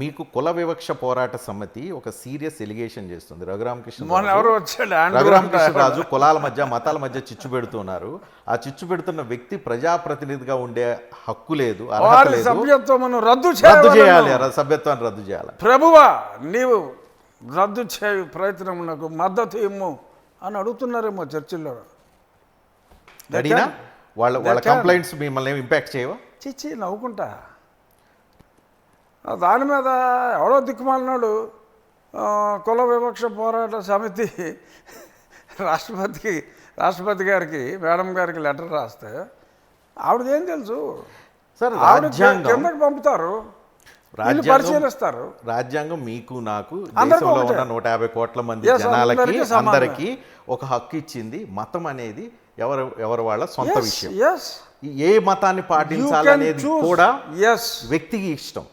మీకు కుల వివక్ష పోరాట సమితి ఒక సీరియస్ ఎలిగేషన్ చేస్తుంది. రఘురామకృష్ణరాజు కులాల మధ్య మతాల మధ్య చిచ్చు పెడుతున్నారు. ఆ చిచ్చు పెడుతున్న వ్యక్తి ప్రజాప్రతినిధిగా ఉండే హక్కు లేదు, అర్హత లేదు. సభ్యత్వం రద్దు చేయాలి, సభ్యత్వాన్ని రద్దు చేయాలి. ప్రభువా నీవు రద్దు చేయు ప్రయత్నం నాకు మద్దతు ఇమ్ము అని అడుగుతున్నారేమో చర్చిల్లో. అడిగినా వాళ్ళ కంప్లైంట్స్ మిమ్మల్ని ఇంపాక్ట్ చేయవా? చిచ్చి నవ్వుకుంటా. దాని మీద ఎవడో దిక్కుమాలినాడు కుల వివక్ష పోరాట సమితి రాష్ట్రపతి గారికి మేడం గారికి లెటర్ రాస్తే ఆవిడదేం తెలుసు సార్? కిందకి పంపుతారు, పరిశీలిస్తారు. రాజ్యాంగం మీకు నాకు దేశంలో ఉన్న 150 కోట్ల మంది జనాలకి అందరికీ ఒక హక్కు ఇచ్చింది. మతం అనేది ఎవరు వాళ్ళ సొంత విషయం. ఏ మతాన్ని పాటించాలనేది కూడా వ్యక్తికి ఇష్టం.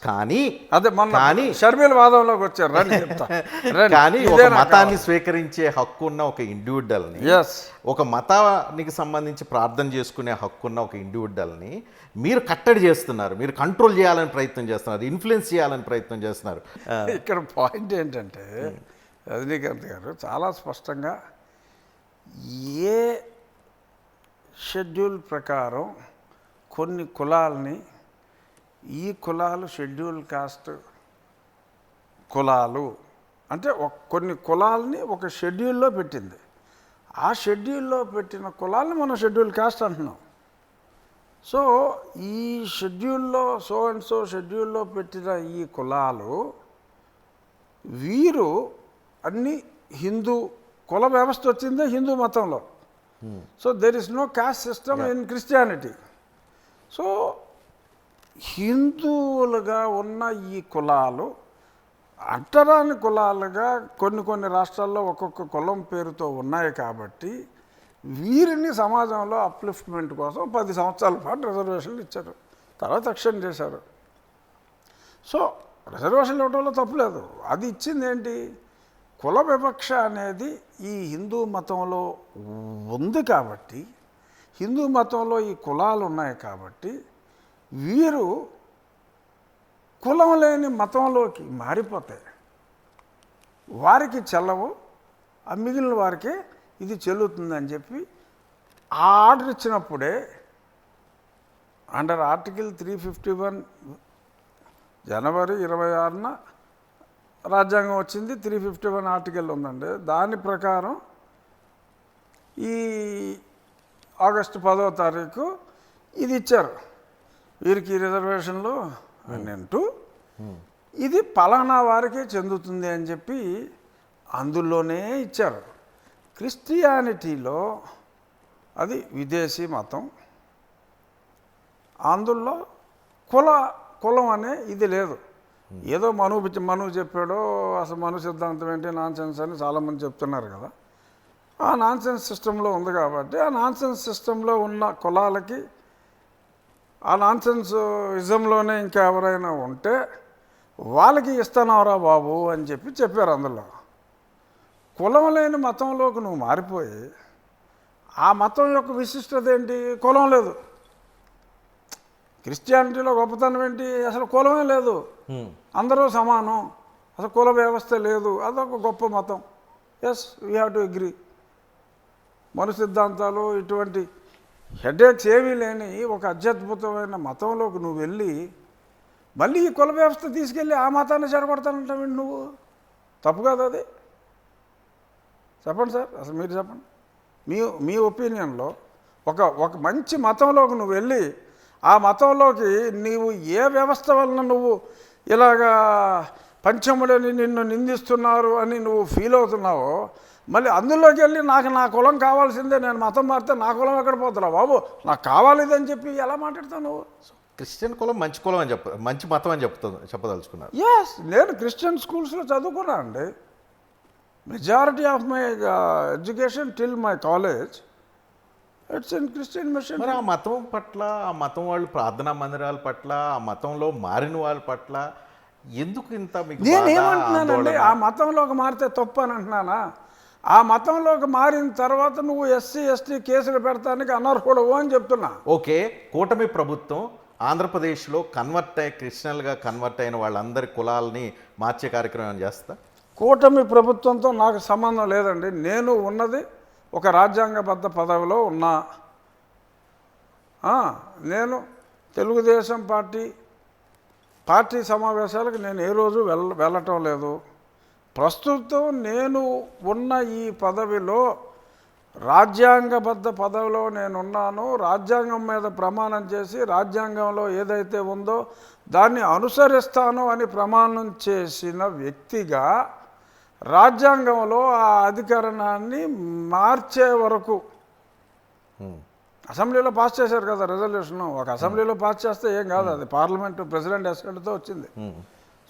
కానీ షర్మిల వాదంలోకి వచ్చారు. కానీ ఒక మతాన్ని స్వీకరించే హక్కు ఉన్న ఒక ఇండివిడ్యువల్ని, ఒక మతానికి సంబంధించి ప్రార్థన చేసుకునే హక్కున్న ఒక ఇండివిడ్యువల్ని మీరు కట్టడి చేస్తున్నారు, మీరు కంట్రోల్ చేయాలని ప్రయత్నం చేస్తున్నారు, ఇన్ఫ్లుయెన్స్ చేయాలని ప్రయత్నం చేస్తున్నారు. ఇక్కడ పాయింట్ ఏంటంటే రజనీకాంత్ గారు చాలా స్పష్టంగా ఏ షెడ్యూల్ ప్రకారం కొన్ని కులాలని, ఈ కులాలు షెడ్యూల్ కాస్ట్ కులాలు అంటే కొన్ని కులాలని ఒక షెడ్యూల్లో పెట్టింది. ఆ షెడ్యూల్లో పెట్టిన కులాలని మనం షెడ్యూల్ కాస్ట్ అంటున్నాం. సో ఈ షెడ్యూల్లో సో అండ్ సో షెడ్యూల్లో పెట్టిన ఈ కులాలు వీరు అన్ని హిందూ కుల వ్యవస్థ వచ్చిందే హిందూ మతంలో. So there is no caste system in Christianity. So హిందువులుగా ఉన్న ఈ కులాలు అంటరాని కులాలుగా కొన్ని రాష్ట్రాల్లో ఒక్కొక్క కులం పేరుతో ఉన్నాయి. కాబట్టి వీరిని సమాజంలో అప్లిఫ్ట్మెంట్ కోసం 10 సంవత్సరాల పాటు రిజర్వేషన్లు ఇచ్చారు, తర్వాత ఎక్స్టెండ్ చేశారు. సో రిజర్వేషన్లు ఇవ్వడంలో తప్పులేదు. అది ఇచ్చింది ఏంటి? కుల వివక్ష అనేది ఈ హిందూ మతంలో ఉంది కాబట్టి, హిందూ మతంలో ఈ కులాలు ఉన్నాయి కాబట్టి వీరు కులం లేని మతంలోకి మారిపోతే వారికి చెల్లవు, ఆ మిగిలిన వారికి ఇది చెల్లుతుందని చెప్పి ఆ ఆర్డర్ ఇచ్చినప్పుడే అండర్ ఆర్టికల్ 351 జనవరి 26న రాజ్యాంగం వచ్చింది. 351 ఆర్టికల్ ఉందండి. దాని ప్రకారం ఈ ఆగస్టు 10వ తారీఖు ఇది ఇచ్చారు, వీరికి రిజర్వేషన్లు అని అంటూ ఇది పలానా వారికే చెందుతుంది అని చెప్పి అందులోనే ఇచ్చారు. క్రిస్టియానిటీలో అది విదేశీ మతం, అందులో కులం అనే ఇది లేదు. ఏదో మనువు చెప్పాడో అసలు మను సిద్ధాంతం ఏంటి నాన్సెన్స్ అని చాలామంది చెప్తున్నారు కదా. ఆ నాన్సెన్స్ సిస్టంలో ఉంది కాబట్టి ఆ నాన్సెన్స్ సిస్టంలో ఉన్న కులాలకి ఆ నాన్సెన్స్ ఇజంలోనే ఇంకా ఎవరైనా ఉంటే వాళ్ళకి ఇస్తానవరా బాబు అని చెప్పారు. అందులో కులం లేని మతంలోకి నువ్వు మారిపోయి ఆ మతం యొక్క విశిష్టత ఏంటి? కులం లేదు. క్రిస్టియానిటీలో గొప్పతనం ఏంటి? అసలు కులమే లేదు, అందరూ సమానం, అసలు కుల వ్యవస్థ లేదు. అదొక గొప్ప మతం. Yes, we have to agree. Manu సిద్ధాంతాలు ఇటువంటి హెడేక్స్ ఏమీ లేని ఒక అత్యద్భుతమైన మతంలోకి నువ్వు వెళ్ళి మళ్ళీ ఈ కుల వ్యవస్థ తీసుకెళ్ళి ఆ మతాన్ని చెడగొడతానంటావేంటి నువ్వు? తప్పు కాదు అది? చెప్పండి సార్, అసలు మీరు చెప్పండి. మీ ఒపీనియన్లో ఒక మంచి మతంలోకి నువ్వు వెళ్ళి ఆ మతంలోకి నీవు ఏ వ్యవస్థ వలన నువ్వు ఇలాగా పంచములని నిన్ను నిందిస్తున్నారు అని నువ్వు ఫీల్ అవుతున్నావో, మళ్ళీ అందులోకి వెళ్ళి నా కులం కావాల్సిందే, నేను మతం మారితే నా కులం ఎక్కడ పోతున్నా బాబు, నాకు కావాలిదని చెప్పి ఎలా మాట్లాడతావు నువ్వు? క్రిస్టియన్ కులం మంచి కులం అని మంచి మతం అని చెప్పదలుచుకున్నారు. ఎస్, నేను క్రిస్టియన్ స్కూల్స్లో చదువుకున్నా అండి. Majority of my education till my college it's in Christian mission. మరి ఆ మతం పట్ల, ఆ మతం వాళ్ళు ప్రార్థనా మందిరాల పట్ల, ఆ మతంలో మారిన వాళ్ళ పట్ల ఎందుకు ఇంత మీకు? నేనేమంటున్నానండి, ఆ మతంలోకి మారితే తప్పు అని అంటున్నానా? ఆ మతంలోకి మారిన తర్వాత నువ్వు ఎస్సీ ఎస్టీ కేసులు పెడతానికి అనర్హుడవు అని చెప్తున్నా. ఓకే, కూటమి ప్రభుత్వం ఆంధ్రప్రదేశ్లో క్రిస్టియన్లుగా కన్వర్ట్ అయిన వాళ్ళందరి కులాలని మార్చే కార్యక్రమం చేస్తా? కూటమి ప్రభుత్వంతో నాకు సంబంధం లేదండి. నేను ఉన్నది ఒక రాజ్యాంగబద్ధ పదవిలో ఉన్నా. నేను తెలుగుదేశం పార్టీ సమావేశాలకు నేను ఏ రోజు వెళ్ళటం లేదు. ప్రస్తుతం నేను ఉన్న ఈ పదవిలో రాజ్యాంగబద్ధ పదవిలో నేనున్నాను. రాజ్యాంగం మీద ప్రమాణం చేసి రాజ్యాంగంలో ఏదైతే ఉందో దాన్ని అనుసరిస్తాను అని ప్రమాణం చేసిన వ్యక్తిగా రాజ్యాంగంలో ఆ అధికరణాన్ని మార్చే వరకు అసెంబ్లీలో పాస్ చేశారు కదా రెజల్యూషన్. ఒక అసెంబ్లీలో పాస్ చేస్తే ఏం కాదు, అది పార్లమెంట్ ప్రెసిడెంట్ అసెంబ్లీతో వచ్చింది.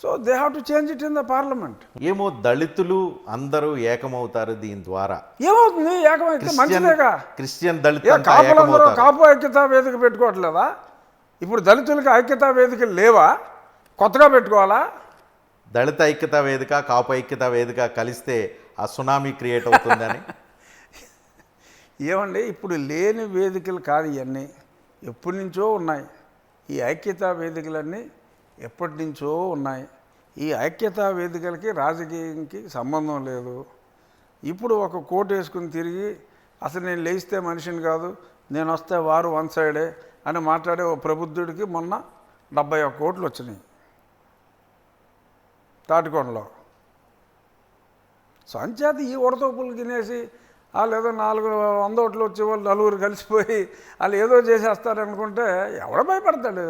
So they have to change it in the parliament. ఏమో దళితులు అందరూ ఏకమవుతారు దీని ద్వారా. ఏమవుతుంది? ఏకమైతే మంచిదేగా. క్రిస్టియన్ దళిత కాపులందరూ కాపు ఐక్యతా వేదిక పెట్టుకోవట్లేదా? ఇప్పుడు దళితులకి ఐక్యతా వేదికలు లేవా? కొత్తగా పెట్టుకోవాలా? దళిత ఐక్యతా వేదిక, కాపు ఐక్యతా వేదిక కలిస్తే ఆ సునామీ క్రియేట్ అవుతుందని. ఏమండి, ఇప్పుడు లేని వేదికలు కాదు ఇవన్నీ, ఎప్పటి నుంచో ఉన్నాయి. ఈ ఐక్యతా వేదికలన్నీ ఎప్పటి నుంచో ఉన్నాయి. ఈ ఐక్యతా వేదికలకి రాజకీయంకి సంబంధం లేదు. ఇప్పుడు ఒక కోట్ వేసుకుని తిరిగి అసలు నేను లేస్తే మనిషిని కాదు, నేను వస్తే వారు వన్ సైడే అని మాట్లాడే ఓ ప్రబుద్ధుడికి మొన్న 71 కోట్లు వచ్చినాయి తాటికొండలో. సో అంచేత ఈ ఉడతోపులు తినేసి వాళ్ళు ఏదో 400 ఓట్లు వచ్చే వాళ్ళు నలుగురు కలిసిపోయి వాళ్ళు ఏదో చేసేస్తారనుకుంటే ఎవడ భయపడతాడు?